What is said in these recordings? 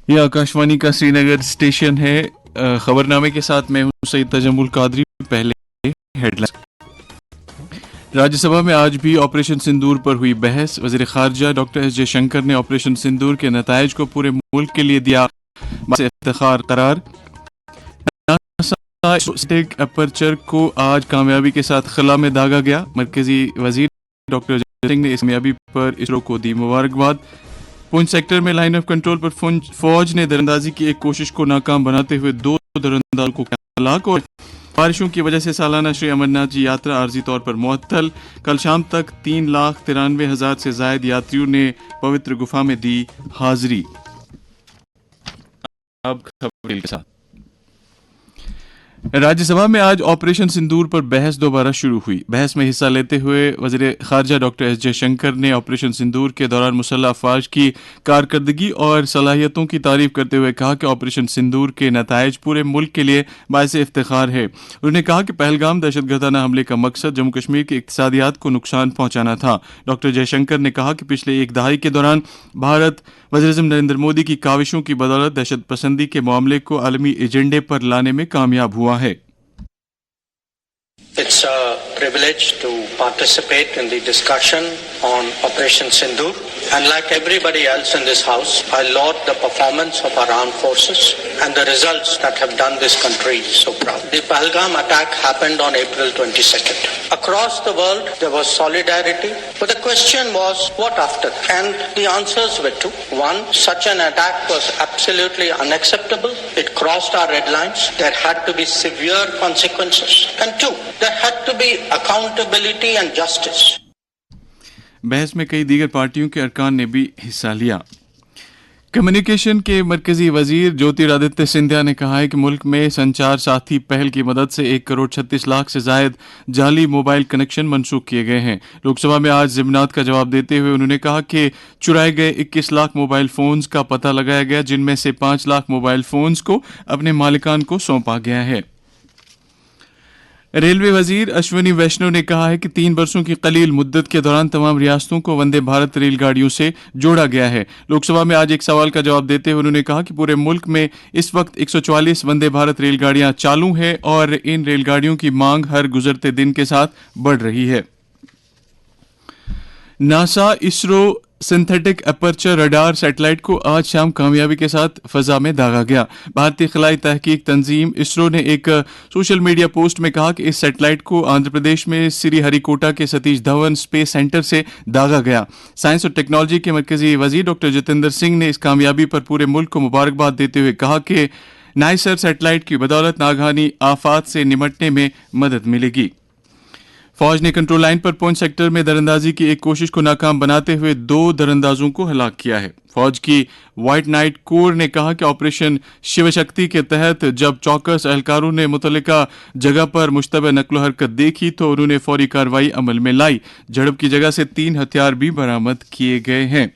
یہ آکاشوانی کا سری نگر اسٹیشن ہے. خبرنامے کے ساتھ میں ہوں سید تجمل قادری. پہلے ہیڈ لائن. راجیہ سبھا میں آج بھی آپریشن سندور پر ہوئی بحث. وزیر خارجہ ڈاکٹر ایس جے شنکر نے آپریشن سندور کے نتائج کو پورے ملک کے لیے دیا باعث افتخار قرار. اسٹیک اپرچر کو آج کامیابی کے ساتھ خلا میں داغا گیا. مرکزی وزیر ڈاکٹر جتیندر سنگھ نے اس کامیابی پر اسرو کو دی مبارکباد. پونچھ سیکٹر میں لائن آف کنٹرول پر فوج نے دراندازی کی ایک کوشش کو ناکام بناتے ہوئے 2 دراندازوں کو ہلاک. اور بارشوں کی وجہ سے سالانہ شری امرناتھ جی یاترا عارضی طور پر معطل. کل شام تک 3,93,000 سے زائد یاتریوں نے پوتر گفا میں دی حاضری. اب خبر کے ساتھ. راجیہ سبھا میں آج آپریشن سندور پر بحث دوبارہ شروع ہوئی. بحث میں حصہ لیتے ہوئے وزیر خارجہ ڈاکٹر ایس جے شنکر نے آپریشن سندور کے دوران مسلح افواج کی کارکردگی اور صلاحیتوں کی تعریف کرتے ہوئے کہا کہ آپریشن سندور کے نتائج پورے ملک کے لیے باعث افتخار ہے. انہوں نے کہا کہ پہلگام دہشت گردانہ حملے کا مقصد جموں کشمیر کے اقتصادیات کو نقصان پہنچانا تھا. ڈاکٹر جے شنکر نے کہا کہ پچھلے ایک دہائی کے دوران بھارت وزیر اعظم نریندر مودی کی کاوشوں کی بدولت دہشت پسندی کے معاملے کو عالمی ایجنڈے پر لانے میں کامیاب ہوا ہے. It's a privilege to participate in the discussion on Operation Sindoor. And like everybody else in this house, I laud the performance of our armed forces and the results that have done this country so proud. The Pahalgam attack happened on April 22nd. Across the world, there was solidarity, but the question was, what after that? And the answers were two. One, such an attack was absolutely unacceptable. It crossed our red lines. There had to be severe consequences. And two, there had to be accountability and justice. بحث میں کئی دیگر پارٹیوں کے ارکان نے بھی حصہ لیا. کمیونیکیشن کے مرکزی وزیر جیوترادتیہ سندھیا نے کہا ہے کہ ملک میں سنچار ساتھی پہل کی مدد سے 1,36,00,000 سے زائد جعلی موبائل کنیکشن منسوخ کیے گئے ہیں. لوک سبھا میں آج ضمنات کا جواب دیتے ہوئے انہوں نے کہا کہ چرائے گئے 21,00,000 موبائل فونز کا پتہ لگایا گیا، جن میں سے 5,00,000 موبائل فونز کو اپنے مالکان کو سونپا گیا ہے. ریلوے وزیر اشونی ویشنو نے کہا ہے کہ 3 برسوں کی قلیل مدت کے دوران تمام ریاستوں کو وندے بھارت ریل گاڑیوں سے جوڑا گیا ہے. لوک سبھا میں آج ایک سوال کا جواب دیتے ہوئے انہوں نے کہا کہ پورے ملک میں اس وقت 144 وندے بھارت ریل گاڑیاں چالو ہیں اور ان ریل گاڑیوں کی مانگ ہر گزرتے دن کے ساتھ بڑھ رہی ہے. NASA ISRO synthetic aperture radar satellite کو آج شام کامیابی کے ساتھ فضا میں داغا گیا. بھارتی خلائی تحقیق تنظیم اسرو نے ایک سوشل میڈیا پوسٹ میں کہا کہ اس سیٹلائٹ کو آندھرا پردیش میں سری ہری کوٹا کے ستیش دھون اسپیس سینٹر سے داغا گیا. سائنس اور ٹیکنالوجی کے مرکزی وزیر ڈاکٹر جتیندر سنگھ نے اس کامیابی پر پورے ملک کو مبارکباد دیتے ہوئے کہا کہ نائسر سیٹلائٹ کی بدولت ناگہانی آفات سے نمٹنے میں مدد ملے گی. فوج نے کنٹرول لائن پر پونچھ سیکٹر میں دراندازی کی ایک کوشش کو ناکام بناتے ہوئے 2 دراندازوں کو ہلاک کیا ہے. فوج کی وائٹ نائٹ کور نے کہا کہ آپریشن شیو شکتی کے تحت جب چوکس اہلکاروں نے متعلقہ جگہ پر مشتبہ نقل و حرکت دیکھی تو انہوں نے فوری کارروائی عمل میں لائی. جھڑپ کی جگہ سے 3 ہتھیار بھی برآمد کیے گئے ہیں.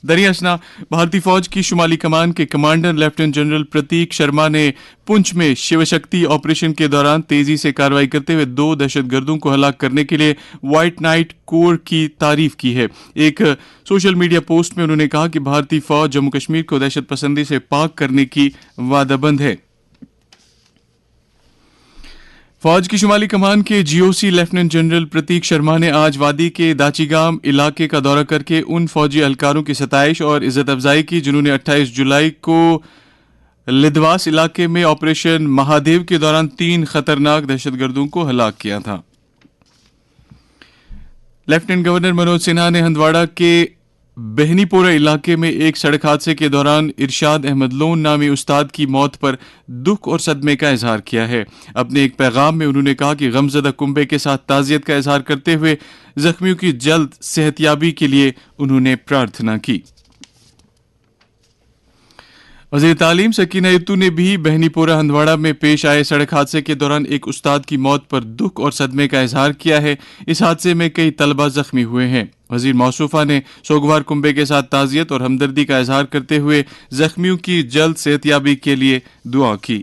دریں اثنا بھارتی فوج کی شمالی کمان کے کمانڈر لیفٹیننٹ جنرل پرتیک شرما نے پنچ میں شیو شکتی آپریشن کے دوران تیزی سے کارروائی کرتے ہوئے 2 دہشت گردوں کو ہلاک کرنے کے لیے وائٹ نائٹ کور کی تعریف کی ہے. ایک سوشل میڈیا پوسٹ میں انہوں نے کہا کہ بھارتی فوج جموں کشمیر کو دہشت پسندی سے پاک کرنے کی وعدہ بند ہے. فوج کی شمالی کمان کے جی او سی لیفٹیننٹ جنرل پرتیک شرما نے آج وادی کے داچی گام علاقے کا دورہ کر کے ان فوجی اہلکاروں کی ستائش اور عزت افزائی کی جنہوں نے 28 جولائی کو لدواس علاقے میں آپریشن مہادیو کے دوران 3 خطرناک دہشت گردوں کو ہلاک کیا تھا. لیفٹیننٹ گورنر منوج سنہا نے ہندواڑہ کے بہنی پورہ علاقے میں ایک سڑک حادثے کے دوران ارشاد احمد لون نامی استاد کی موت پر دکھ اور صدمے کا اظہار کیا ہے. اپنے ایک پیغام میں انہوں نے کہا کہ غمزدہ کنبے کے ساتھ تعزیت کا اظہار کرتے ہوئے زخمیوں کی جلد صحتیابی کے لیے انہوں نے پرارتھنا کی. وزیر تعلیم سکینہ یتو نے بھی بہنی پورہ ہندواڑہ میں پیش آئے سڑک حادثے کے دوران ایک استاد کی موت پر دکھ اور صدمے کا اظہار کیا ہے. اس حادثے میں کئی طلبہ زخمی ہوئے ہیں. وزیر موصوفہ نے سوگوار کنبے کے ساتھ تعزیت اور ہمدردی کا اظہار کرتے ہوئے زخمیوں کی جلد صحتیابی کے لیے دعا کی.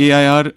AIR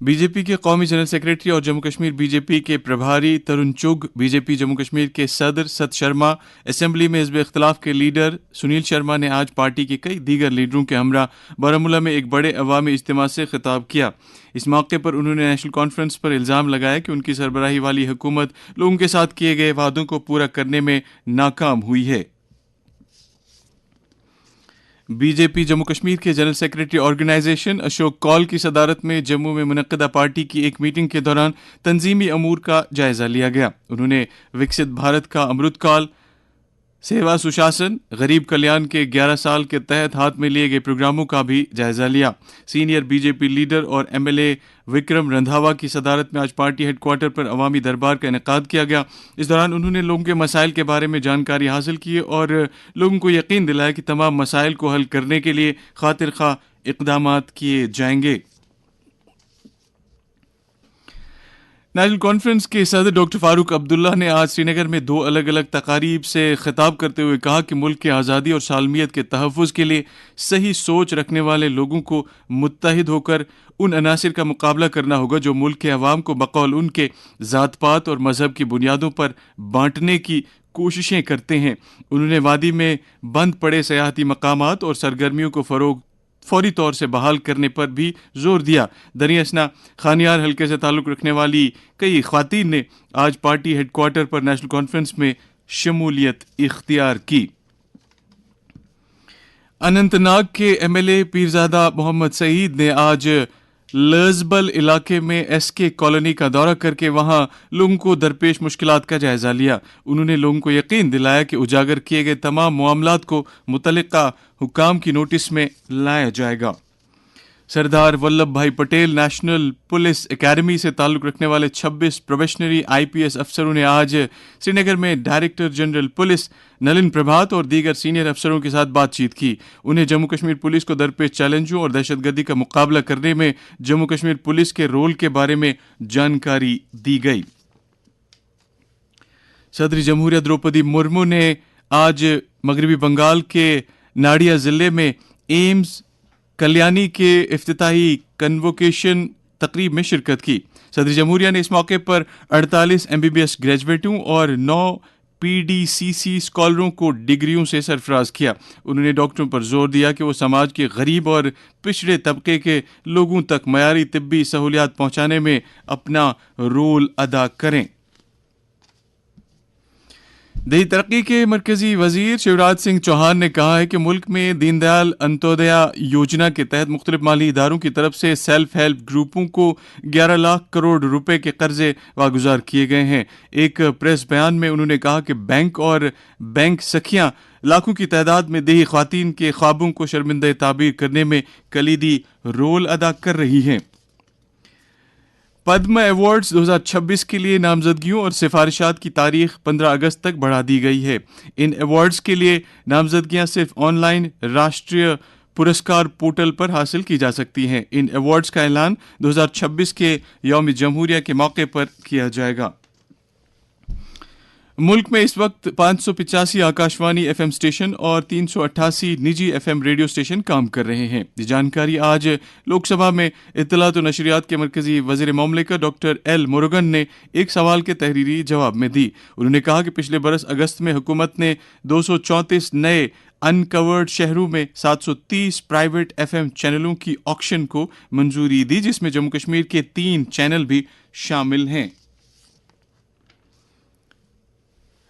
بی جے پی کے قومی جنرل سیکریٹری اور جموں کشمیر بی جے پی کے پربھاری ترن چگ، بی جے پی جموں کشمیر کے صدر ست شرما، اسمبلی میں حزب اختلاف کے لیڈر سنیل شرما نے آج پارٹی کے کئی دیگر لیڈروں کے ہمراہ بارہمولہ میں ایک بڑے عوامی اجتماع سے خطاب کیا۔ اس موقع پر انہوں نے نیشنل کانفرنس پر الزام لگایا کہ ان کی سربراہی والی حکومت لوگوں کے ساتھ کیے گئے وعدوں کو پورا کرنے میں ناکام ہوئی ہے۔ بی جے پی جموں کشمیر کے جنرل سیکریٹری آرگنائزیشن اشوک کول کی صدارت میں جموں میں منعقدہ پارٹی کی ایک میٹنگ کے دوران تنظیمی امور کا جائزہ لیا گیا۔ انہوں نے وکست بھارت کا امرت کال، سیوا سشاسن، غریب کلیان کے 11 سال کے تحت ہاتھ میں لیے گئے پروگراموں کا بھی جائزہ لیا۔ Senior B J P leader اور M L A Vikram Randhawa کی صدارت میں آج پارٹی ہیڈ کوارٹر پر عوامی دربار کا انعقاد کیا گیا۔ اس دوران انہوں نے لوگوں کے مسائل کے بارے میں جانکاری حاصل کی اور لوگوں کو یقین دلایا کہ تمام مسائل کو حل کرنے کے لیے خاطر خواہ اقدامات کیے جائیں گے۔ نیشنل کانفرنس کے صدر ڈاکٹر فاروق عبداللہ نے آج سری نگر میں 2 الگ الگ تقاریب سے خطاب کرتے ہوئے کہا کہ ملک کی آزادی اور سالمیت کے تحفظ کے لیے صحیح سوچ رکھنے والے لوگوں کو متحد ہو کر ان عناصر کا مقابلہ کرنا ہوگا جو ملک کے عوام کو بقول ان کے ذات پات اور مذہب کی بنیادوں پر بانٹنے کی کوششیں کرتے ہیں۔ انہوں نے وادی میں بند پڑے سیاحتی مقامات اور سرگرمیوں کو فوری طور سے بحال کرنے پر بھی زور دیا۔ دریں اثنا خانیار حلقے سے تعلق رکھنے والی کئی خواتین نے آج پارٹی ہیڈ کوارٹر پر نیشنل کانفرنس میں شمولیت اختیار کی۔ اننت ناگ کے ایم ایل اے پیرزادہ محمد سعید نے آج لرزبل علاقے میں ایس کے کالونی کا دورہ کر کے وہاں لوگوں کو درپیش مشکلات کا جائزہ لیا۔ انہوں نے لوگوں کو یقین دلایا کہ اجاگر کیے گئے تمام معاملات کو متعلقہ حکام کی نوٹس میں لایا جائے گا۔ سردار ولبھ بھائی پٹیل نیشنل پولیس اکیڈمی سے تعلق رکھنے والے 26 پروبیشنری آئی پی ایس افسروں نے آج سری نگر میں ڈائریکٹر جنرل پولیس نلن پربھات اور دیگر سینئر افسروں کے ساتھ بات چیت کی۔ انہیں جموں کشمیر پولیس کو درپیش چیلنجوں اور دہشت گردی کا مقابلہ کرنے میں جموں کشمیر پولیس کے رول کے بارے میں جانکاری دی گئی۔ صدر جمہوریہ دروپدی مرمو نے آج مغربی بنگال کے ناڈیا ضلع میں ایمز کلیانی کے افتتاحی کنووکیشن تقریب میں شرکت کی۔ صدر جمہوریہ نے اس موقع پر 48 MBBS گریجویٹوں اور 9 PDCC اسکالروں کو ڈگریوں سے سرفراز کیا۔ انہوں نے ڈاکٹروں پر زور دیا کہ وہ سماج کے غریب اور پچھڑے طبقے کے لوگوں تک معیاری طبی سہولیات پہنچانے میں اپنا رول ادا کریں۔ دیہی ترقی کے مرکزی وزیر شیوراج سنگھ چوہان نے کہا ہے کہ ملک میں دین دیال انتودیا یوجنا کے تحت مختلف مالی اداروں کی طرف سے سیلف ہیلپ گروپوں کو 11 لاکھ کروڑ روپے کے قرضے واگزار کیے گئے ہیں۔ ایک پریس بیان میں انہوں نے کہا کہ بینک اور بینک سکھیاں لاکھوں کی تعداد میں دیہی خواتین کے خوابوں کو شرمندہ تعبیر کرنے میں کلیدی رول ادا کر رہی ہیں۔ پدم ایوارڈز 2026 کے لیے نامزدگیوں اور سفارشات کی تاریخ 15 اگست تک بڑھا دی گئی ہے۔ ان ایوارڈز کے لیے نامزدگیاں صرف on line Rashtriya Puraskar portal پر حاصل کی جا سکتی ہیں۔ ان ایوارڈز کا اعلان 2026 کے یوم جمہوریہ کے موقع پر کیا جائے گا۔ ملک میں اس وقت 585 آکاشوانی ایف ایم اسٹیشن اور 388 نجی ایف ایم ریڈیو اسٹیشن کام کر رہے ہیں۔ یہ جانکاری آج لوک سبھا میں اطلاعات و نشریات کے مرکزی وزیر مملکت ڈاکٹر ایل مرگن نے ایک سوال کے تحریری جواب میں دی۔ انہوں نے کہا کہ پچھلے برس اگست میں حکومت نے 234 نئے انکورڈ شہروں میں 730 پرائیویٹ ایف ایم چینلوں کی آکشن کو منظوری دی، جس میں جموں کشمیر کے 3 چینل بھی شامل ہیں۔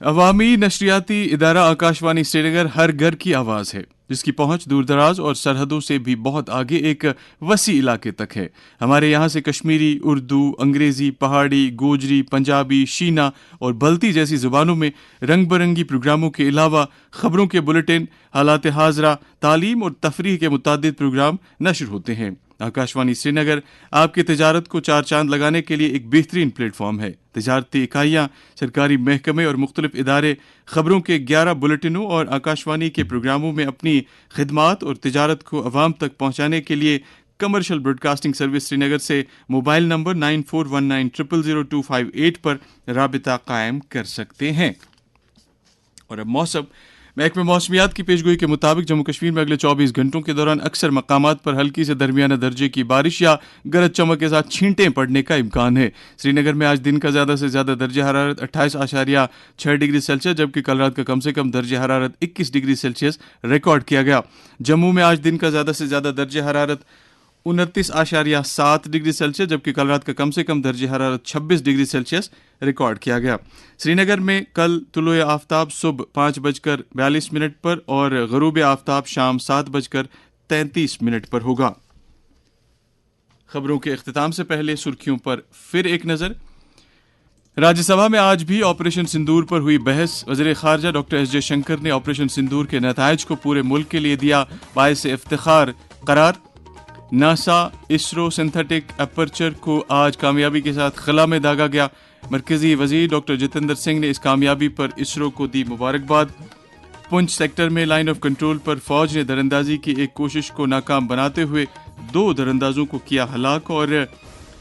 عوامی نشریاتی ادارہ آکاشوانی سری نگر ہر گھر کی آواز ہے، جس کی پہنچ دور دراز اور سرحدوں سے بھی بہت آگے ایک وسیع علاقے تک ہے۔ ہمارے یہاں سے کشمیری، اردو، انگریزی، پہاڑی، گوجری، پنجابی، شینا اور بلتی جیسی زبانوں میں رنگ برنگی پروگراموں کے علاوہ خبروں کے بلیٹن، حالات حاضرہ، تعلیم اور تفریح کے متعدد پروگرام نشر ہوتے ہیں۔ آکاشوانی سری نگر آپ کی تجارت کو 4 چاند لگانے کے لیے ایک بہترین پلیٹ فارم ہے۔ تجارتی اکائیاں، سرکاری محکمے اور مختلف ادارے خبروں کے 11 بلیٹنوں اور آکاشوانی کے پروگراموں میں اپنی خدمات اور تجارت کو عوام تک پہنچانے کے لیے کمرشل براڈ کاسٹنگ سروس سری نگر سے موبائل نمبر 9419000258 پر رابطہ قائم کر سکتے ہیں۔ اور اب موسم محکمہ موسمیات کی پیشگوئی کے مطابق جموں کشمیر میں اگلے 24 گھنٹوں کے دوران اکثر مقامات پر ہلکی سے درمیانہ درجے کی بارش یا گرج چمک کے ساتھ چھینٹیں پڑنے کا امکان ہے. سری نگر میں آج دن کا زیادہ سے زیادہ درجہ حرارت 28.6 ڈگری سیلسیس جبکہ کل رات کا کم سے کم درجہ حرارت 21 ڈگری سیلسیس ریکارڈ کیا گیا. جموں میں آج دن کا زیادہ سے زیادہ درجہ حرارت 29.7 ڈگری سیلسیس جبکہ کل رات کا کم سے کم درجہ حرارت 26 ڈگری سیلسیس ریکارڈ کیا گیا. سری نگر میں کل طلوع آفتاب صبح 5:42 پر اور غروب آفتاب شام 7:33 پر ہوگا. خبروں کے اختتام سے پہلے سرخیوں پر پھر ایک نظر. راجیہ سبھا میں آج بھی آپریشن سندور پر ہوئی بحث. وزیر خارجہ ڈاکٹر ایس جے شنکر نے آپریشن سندور کے نتائج کو پورے ملک کے لیے دیا باعث افتخار قرار. ناسا اسرو سنتھیٹک اپرچر کو آج کامیابی کے ساتھ خلا میں داغا گیا. مرکزی وزیر ڈاکٹر جتیندر سنگھ نے اس کامیابی پر اسرو کو دی مبارکباد. پنچ سیکٹر میں لائن آف کنٹرول پر فوج نے دراندازی کی ایک کوشش کو ناکام بناتے ہوئے 2 دراندازوں کو کیا ہلاک. اور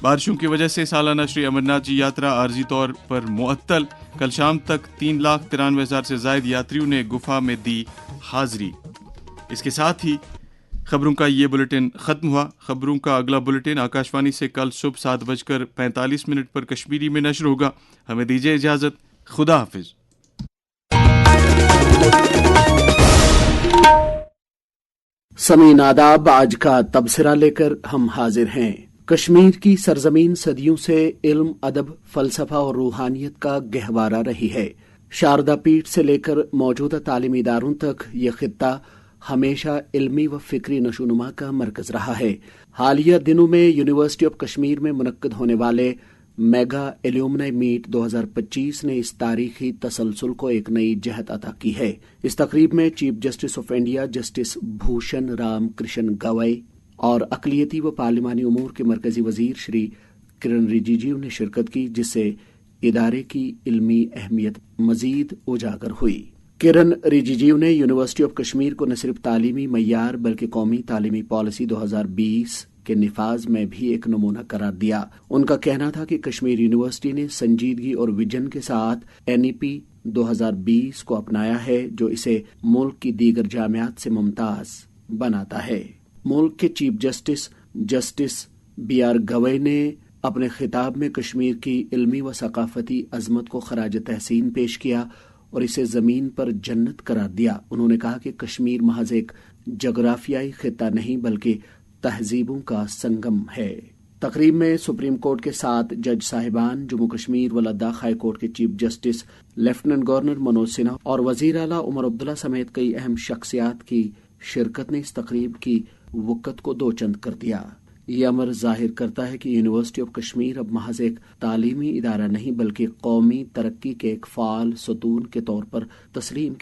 بارشوں کی وجہ سے سالانہ شری امرناتھ جی یاترا عارضی طور پر معطل. کل شام تک 3,93,000 سے زائد یاتریوں نے گفا میں دی حاضری. اس کے ساتھ ہی خبروں کا یہ بلیٹن ختم ہوا. خبروں کا اگلا بلیٹن آکاشوانی سے کل صبح 7:45 پر کشمیری میں نشر ہوگا. ہمیں دیجیے اجازت. خدا حافظ. سامعین آداب، آج کا تبصرہ لے کر ہم حاضر ہیں. کشمیر کی سرزمین صدیوں سے علم، ادب، فلسفہ اور روحانیت کا گہوارہ رہی ہے. شاردا پیٹھ سے لے کر موجودہ تعلیمی اداروں تک یہ خطہ ہمیشہ علمی و فکری نشوونما کا مرکز رہا ہے. حالیہ دنوں میں یونیورسٹی آف کشمیر میں منعقد ہونے والے میگا ایلومنائی میٹ 2025 نے اس تاریخی تسلسل کو ایک نئی جہت عطا کی ہے. اس تقریب میں chief justice of India justice Bhushan Ramkrishna Gavai اور اقلیتی و پارلیمانی امور کے مرکزی وزیر شری کرن رجیجو نے شرکت کی، جس سے ادارے کی علمی اہمیت مزید اجاگر ہوئی. کرن رجیجو نے یونیورسٹی آف کشمیر کو نہ صرف تعلیمی معیار بلکہ قومی تعلیمی پالیسی 2020 کے نفاذ میں بھی ایک نمونہ قرار دیا. ان کا کہنا تھا کہ کشمیر یونیورسٹی نے سنجیدگی اور ویژن کے ساتھ NEP 2020 کو اپنایا ہے، جو اسے ملک کی دیگر جامعات سے ممتاز بناتا ہے. ملک کے چیف جسٹس BR گوئی نے اپنے خطاب میں کشمیر کی علمی و ثقافتی عظمت کو خراج تحسین پیش کیا اور اسے زمین پر جنت قرار دیا. انہوں نے کہا کہ کشمیر محض ایک جغرافیائی خطہ نہیں بلکہ تہذیبوں کا سنگم ہے. تقریب میں سپریم کورٹ کے 7 جج صاحبان، جموں کشمیر و لداخ ہائی کورٹ کے chief justice lieutenant governor Manoj Sinha اور وزیر اعلیٰ عمر عبداللہ سمیت کئی اہم شخصیات کی شرکت نے اس تقریب کی وقت کو دوچند کر دیا. یہ امر ظاہر کرتا ہے کہ یونیورسٹی آف کشمیر اب محض ایک تعلیمی ادارہ نہیں بلکہ قومی ترقی کے ایک فعال ستون کے طور پر تسلیم